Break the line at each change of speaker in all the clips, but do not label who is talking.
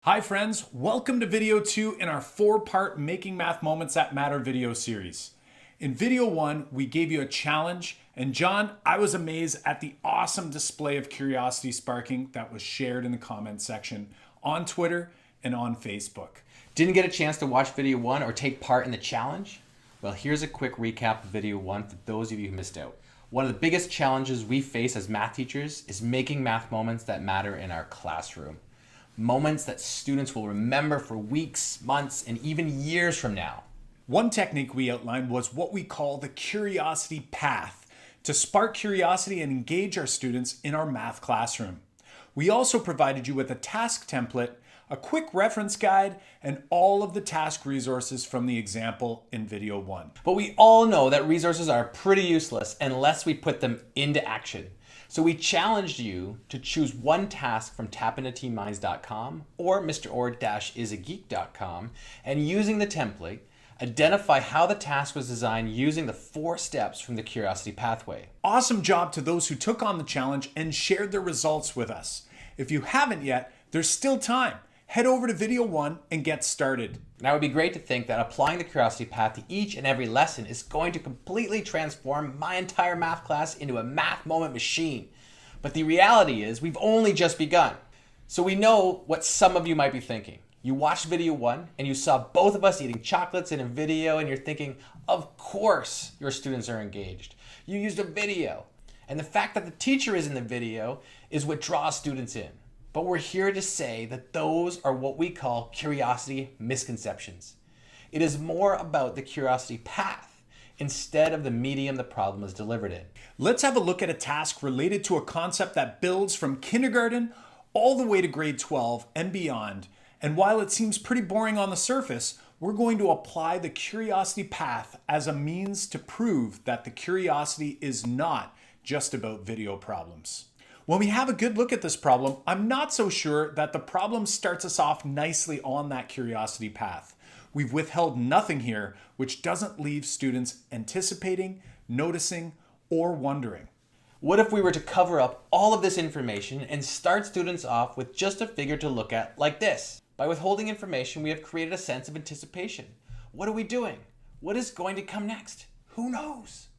Hi friends, welcome to video 2 in our 4-part Making Math Moments That Matter video series. In video 1, we gave you a challenge, and John, I was amazed at the awesome display of curiosity sparking that was shared in the comment section on Twitter and on Facebook.
Didn't get a chance to watch video 1 or take part in the challenge? Well, here's a quick recap of video 1 for those of you who missed out. One of the biggest challenges we face as math teachers is making math moments that matter in our classroom. Moments that students will remember for weeks, months, and even years from now.
One technique we outlined was what we call the curiosity path to spark curiosity and engage our students in our math classroom. We also provided you with a task template, a quick reference guide, and all of the task resources from the example in video 1.
But we all know that resources are pretty useless unless we put them into action. So we challenged you to choose one task from tapintoTeenMinds.com or mror-isageek.com, and using the template, identify how the task was designed using the 4 steps from the curiosity pathway.
Awesome job to those who took on the challenge and shared their results with us. If you haven't yet, there's still time. Head over to video 1 and get started.
Now it would be great to think that applying the curiosity path to each and every lesson is going to completely transform my entire math class into a math moment machine. But the reality is we've only just begun. So we know what some of you might be thinking. You watched video 1 and you saw both of us eating chocolates in a video and you're thinking, of course your students are engaged. You used a video. And the fact that the teacher is in the video is what draws students in. But we're here to say that those are what we call curiosity misconceptions. It is more about the curiosity path instead of the medium the problem is delivered in.
Let's have a look at a task related to a concept that builds from kindergarten all the way to grade 12 and beyond. And while it seems pretty boring on the surface, we're going to apply the curiosity path as a means to prove that the curiosity is not just about video problems. When we have a good look at this problem, I'm not so sure that the problem starts us off nicely on that curiosity path. We've withheld nothing here, which doesn't leave students anticipating, noticing, or wondering.
What if we were to cover up all of this information and start students off with just a figure to look at like this? By withholding information, we have created a sense of anticipation. What are we doing? What is going to come next? Who knows?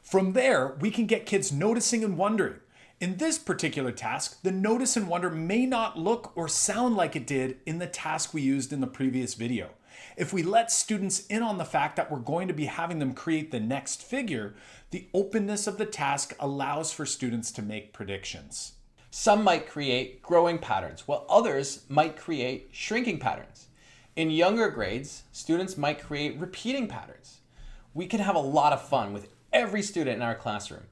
From there, we can get kids noticing and wondering. In this particular task, the notice and wonder may not look or sound like it did in the task we used in the previous video. If we let students in on the fact that we're going to be having them create the next figure, the openness of the task allows for students to make predictions.
Some might create growing patterns, while others might create shrinking patterns. In younger grades, students might create repeating patterns. We can have a lot of fun with every student in our classroom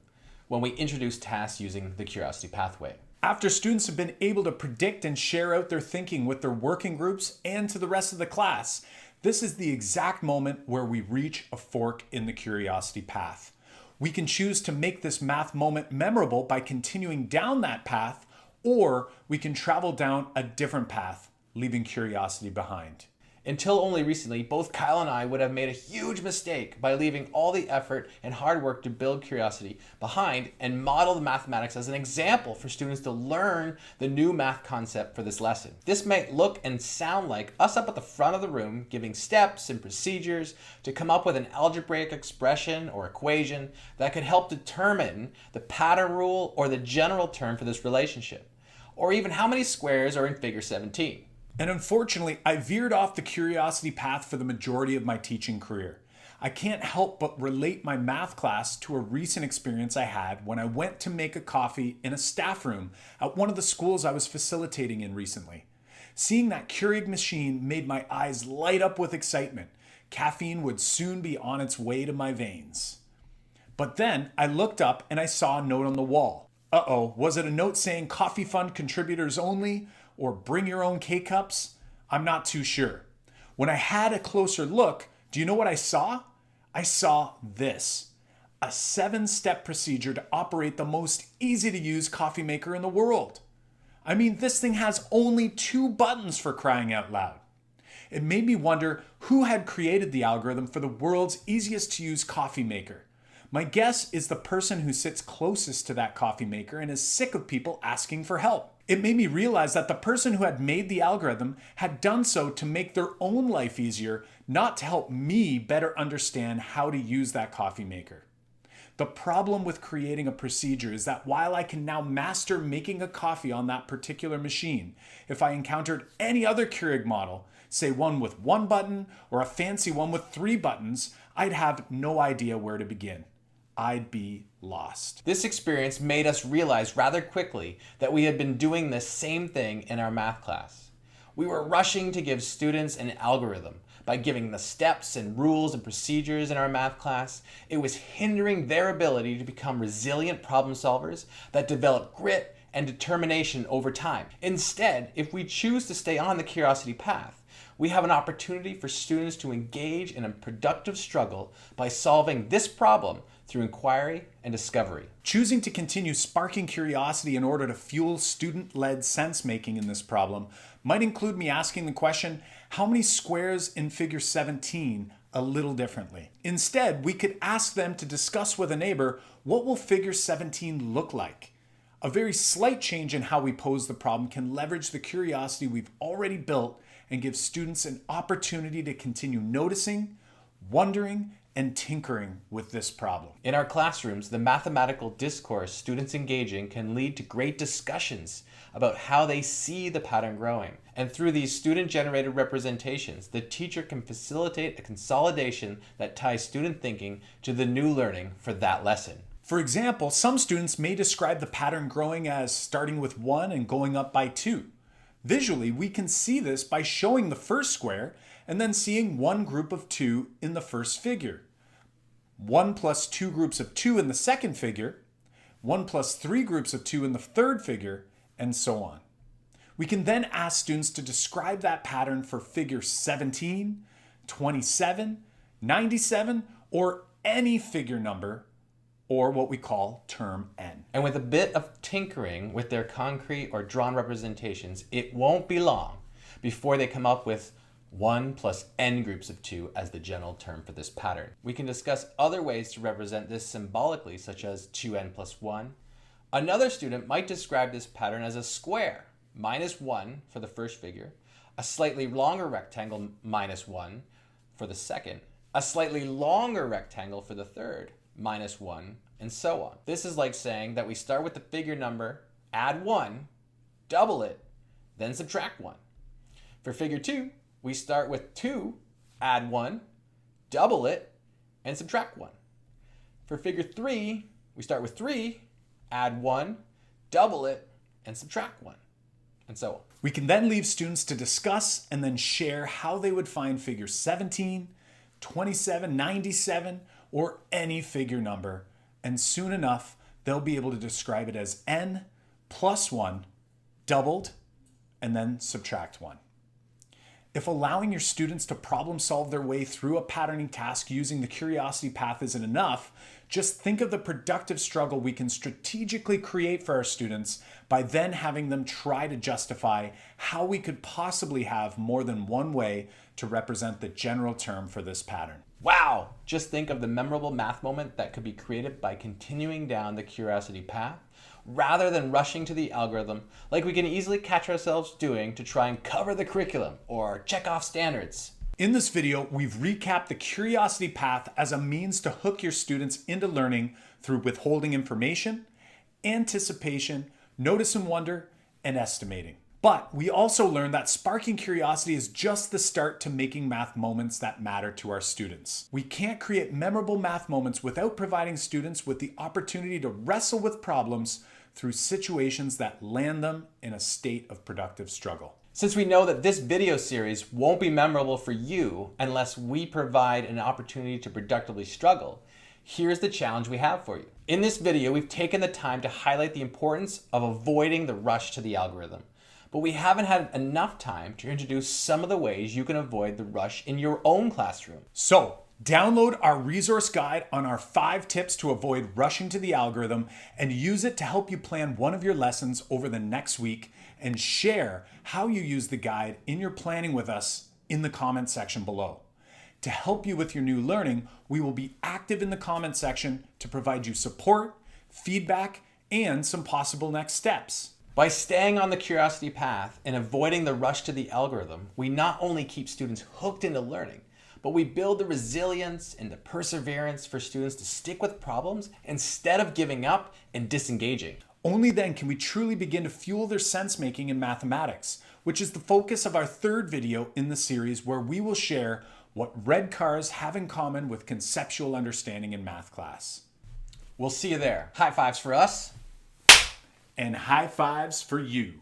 when we introduce tasks using the curiosity pathway.
After students have been able to predict and share out their thinking with their working groups and to the rest of the class, this is the exact moment where we reach a fork in the curiosity path. We can choose to make this math moment memorable by continuing down that path, or we can travel down a different path, leaving curiosity behind.
Until only recently, both Kyle and I would have made a huge mistake by leaving all the effort and hard work to build curiosity behind and model the mathematics as an example for students to learn the new math concept for this lesson. This might look and sound like us up at the front of the room giving steps and procedures to come up with an algebraic expression or equation that could help determine the pattern rule or the general term for this relationship, or even how many squares are in figure 17.
And unfortunately, I veered off the curiosity path for the majority of my teaching career. I can't help but relate my math class to a recent experience I had when I went to make a coffee in a staff room at one of the schools I was facilitating in recently. Seeing that Keurig machine made my eyes light up with excitement. Caffeine would soon be on its way to my veins. But then I looked up and I saw a note on the wall. Uh-oh, was it a note saying coffee fund contributors only? Or bring your own K-cups? I'm not too sure. When I had a closer look, do you know what I saw? I saw this. A 7-step procedure to operate the most easy to use coffee maker in the world. I mean, this thing has only 2 buttons for crying out loud. It made me wonder who had created the algorithm for the world's easiest to use coffee maker. My guess is the person who sits closest to that coffee maker and is sick of people asking for help. It made me realize that the person who had made the algorithm had done so to make their own life easier, not to help me better understand how to use that coffee maker. The problem with creating a procedure is that while I can now master making a coffee on that particular machine, if I encountered any other Keurig model, say one with one button or a fancy one with 3 buttons, I'd have no idea where to begin. I'd be lost.
This experience made us realize rather quickly that we had been doing the same thing in our math class. We were rushing to give students an algorithm. By giving the steps and rules and procedures in our math class, it was hindering their ability to become resilient problem solvers that develop grit and determination over time. Instead, if we choose to stay on the curiosity path, we have an opportunity for students to engage in a productive struggle by solving this problem through inquiry and discovery.
Choosing to continue sparking curiosity in order to fuel student-led sense-making in this problem might include me asking the question, how many squares in figure 17 a little differently? Instead, we could ask them to discuss with a neighbor, what will figure 17 look like? A very slight change in how we pose the problem can leverage the curiosity we've already built and give students an opportunity to continue noticing, wondering, and tinkering with this problem.
In our classrooms, the mathematical discourse students engaging can lead to great discussions about how they see the pattern growing. And through these student-generated representations, the teacher can facilitate a consolidation that ties student thinking to the new learning for that lesson.
For example, some students may describe the pattern growing as starting with 1 and going up by 2. Visually, we can see this by showing the first square and then seeing one group of 2 in the first figure. 1 plus 2 groups of 2 in the second figure, 1 plus 3 groups of 2 in the third figure, and so on. We can then ask students to describe that pattern for figure 17, 27, 97, or any figure number, or what we call term n.
And with a bit of tinkering with their concrete or drawn representations, it won't be long before they come up with 1 plus n groups of 2 as the general term for this pattern. We can discuss other ways to represent this symbolically, such as 2n plus 1. Another student might describe this pattern as a square, minus 1 for the first figure, a slightly longer rectangle, minus 1 for the second, a slightly longer rectangle for the third, minus 1, and so on. This is like saying that we start with the figure number, add 1, double it, then subtract 1. For figure 2, we start with 2, add 1, double it, and subtract 1. For figure 3, we start with 3, add 1, double it, and subtract 1, and so on.
We can then leave students to discuss and then share how they would find figure 17, 27, 97, or any figure number, and soon enough, they'll be able to describe it as n plus 1, doubled, and then subtract 1. If allowing your students to problem solve their way through a patterning task using the curiosity path isn't enough, just think of the productive struggle we can strategically create for our students by then having them try to justify how we could possibly have more than one way to represent the general term for this pattern.
Wow! Just think of the memorable math moment that could be created by continuing down the curiosity path rather than rushing to the algorithm like we can easily catch ourselves doing to try and cover the curriculum or check off standards.
In this video, we've recapped the curiosity path as a means to hook your students into learning through withholding information, anticipation, notice and wonder, and estimating. But we also learned that sparking curiosity is just the start to making math moments that matter to our students. We can't create memorable math moments without providing students with the opportunity to wrestle with problems through situations that land them in a state of productive struggle.
Since we know that this video series won't be memorable for you unless we provide an opportunity to productively struggle, here's the challenge we have for you. In this video, we've taken the time to highlight the importance of avoiding the rush to the algorithm. But we haven't had enough time to introduce some of the ways you can avoid the rush in your own classroom.
So, download our resource guide on our 5 tips to avoid rushing to the algorithm and use it to help you plan one of your lessons over the next week, and share how you use the guide in your planning with us in the comment section below. To help you with your new learning, we will be active in the comment section to provide you support, feedback, and some possible next steps.
By staying on the curiosity path and avoiding the rush to the algorithm, we not only keep students hooked into learning, but we build the resilience and the perseverance for students to stick with problems instead of giving up and disengaging.
Only then can we truly begin to fuel their sense making in mathematics, which is the focus of our third video in the series, where we will share what red cars have in common with conceptual understanding in math class.
We'll see you there. High fives for us.
And high fives for you.